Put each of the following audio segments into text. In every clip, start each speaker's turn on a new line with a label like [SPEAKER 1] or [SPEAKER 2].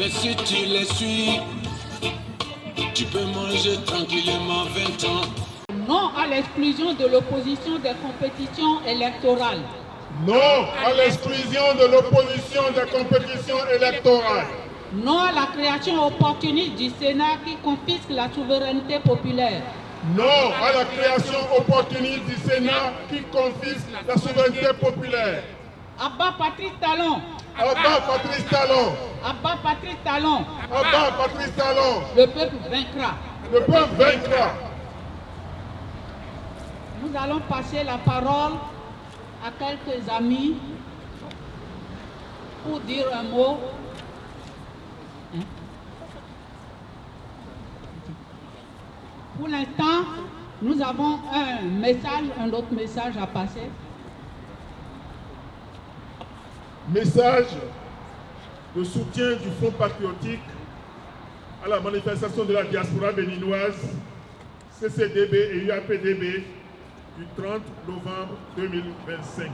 [SPEAKER 1] Mais si tu les suis, tu peux manger tranquillement 20 ans.
[SPEAKER 2] Non à l'exclusion de l'opposition des compétitions électorales.
[SPEAKER 3] Non à l'exclusion de l'opposition des compétitions électorales.
[SPEAKER 2] Non à la création opportuniste du Sénat qui confisque la souveraineté populaire.
[SPEAKER 3] Non à la création opportuniste du Sénat qui confisque la souveraineté populaire.
[SPEAKER 2] Abba Patrice Talon.
[SPEAKER 3] Abba Patrice Talon.
[SPEAKER 2] Abba Patrice Talon.
[SPEAKER 3] Abba Patrice Talon.
[SPEAKER 2] Le peuple vaincra.
[SPEAKER 3] Le peuple vaincra.
[SPEAKER 2] Nous allons passer la parole à quelques amis pour dire un mot. Pour l'instant, nous avons un autre message à passer.
[SPEAKER 3] Message de soutien du Front patriotique à la manifestation de la diaspora béninoise, CCDB et UAPDB du 30 novembre 2025.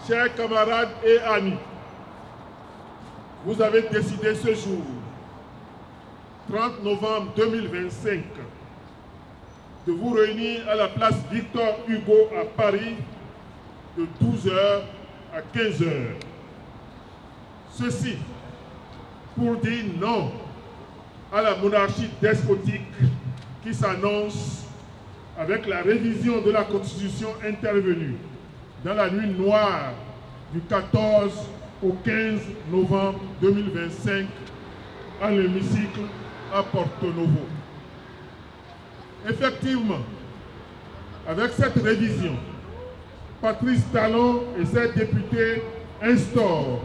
[SPEAKER 3] Chers camarades et amis, vous avez décidé ce jour, 30 novembre 2025, de vous réunir à la place Victor Hugo à Paris de 12h à 15h. Ceci pour dire non à la monarchie despotique qui s'annonce avec la révision de la Constitution intervenue dans la nuit noire du 14 au 15 novembre 2025 à l'hémicycle à Porto Novo. Effectivement, avec cette révision, Patrice Talon et ses députés instaurent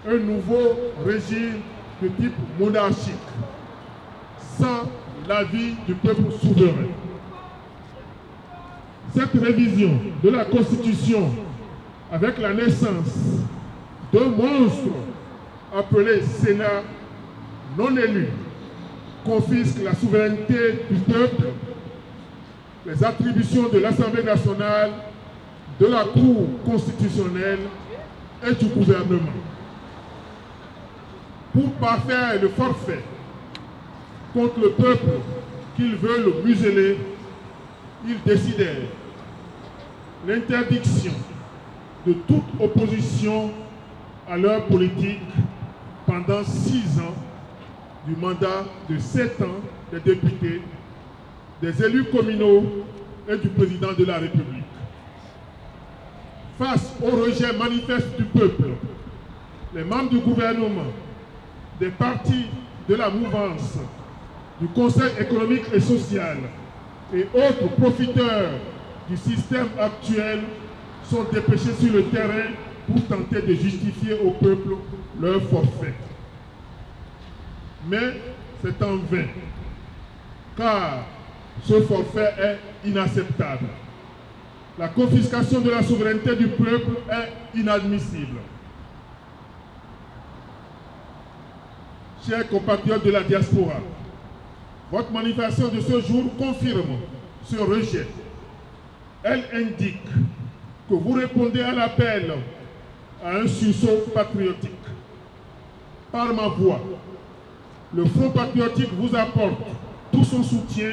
[SPEAKER 3] un nouveau régime de type monarchique, sans l'avis du peuple souverain. Cette révision de la Constitution, avec la naissance d'un monstre appelé Sénat non élu, confisque la souveraineté du peuple, les attributions de l'Assemblée nationale, de la Cour constitutionnelle et du gouvernement. Pour parfaire le forfait contre le peuple qu'ils veulent museler, ils décidèrent l'interdiction de toute opposition à leur politique pendant 6 ans du mandat de 7 ans des députés, des élus communaux et du président de la République. Face au rejet manifeste du peuple, les membres du gouvernement, des partis de la mouvance, du Conseil économique et social et autres profiteurs du système actuel sont dépêchés sur le terrain pour tenter de justifier au peuple leur forfait. Mais c'est en vain, car ce forfait est inacceptable. La confiscation de la souveraineté du peuple est inadmissible. Chers compatriotes de la diaspora, votre manifestation de ce jour confirme ce rejet. Elle indique que vous répondez à l'appel à un sursaut patriotique. Par ma voix, le Front patriotique vous apporte tout son soutien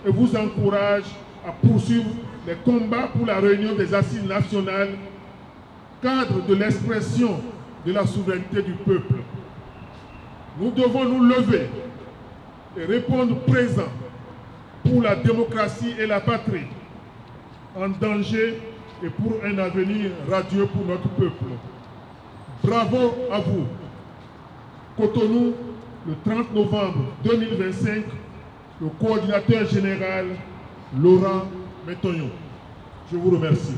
[SPEAKER 3] et vous encourage à poursuivre les combats pour la réunion des assises nationales, cadre de l'expression de la souveraineté du peuple. Nous devons nous lever et répondre présent pour la démocratie et la patrie, en danger et pour un avenir radieux pour notre peuple. Bravo à vous. Cotonou, le 30 novembre 2025, le coordinateur général Laurent Métonio. Je vous remercie.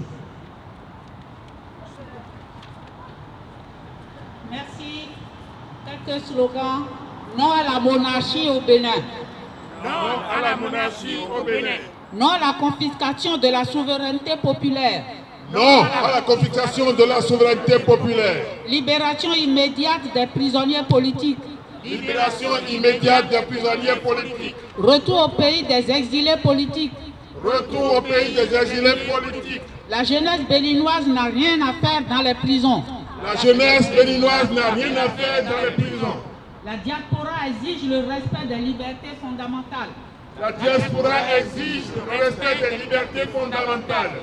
[SPEAKER 2] Merci. Quelques slogans. Non à la monarchie au Bénin.
[SPEAKER 3] Non à la monarchie au Bénin.
[SPEAKER 2] Non à la confiscation de la souveraineté populaire.
[SPEAKER 3] Non à la confiscation de la souveraineté populaire.
[SPEAKER 2] Libération immédiate des prisonniers politiques.
[SPEAKER 3] Libération immédiate des prisonniers politiques.
[SPEAKER 2] Retour au pays des exilés politiques.
[SPEAKER 3] Retour au pays des exilés politiques.
[SPEAKER 2] La jeunesse béninoise n'a rien à faire dans les prisons.
[SPEAKER 3] La jeunesse béninoise n'a rien à faire dans les prisons.
[SPEAKER 2] La diaspora exige le respect des libertés fondamentales.
[SPEAKER 3] La diaspora exige le respect des libertés fondamentales.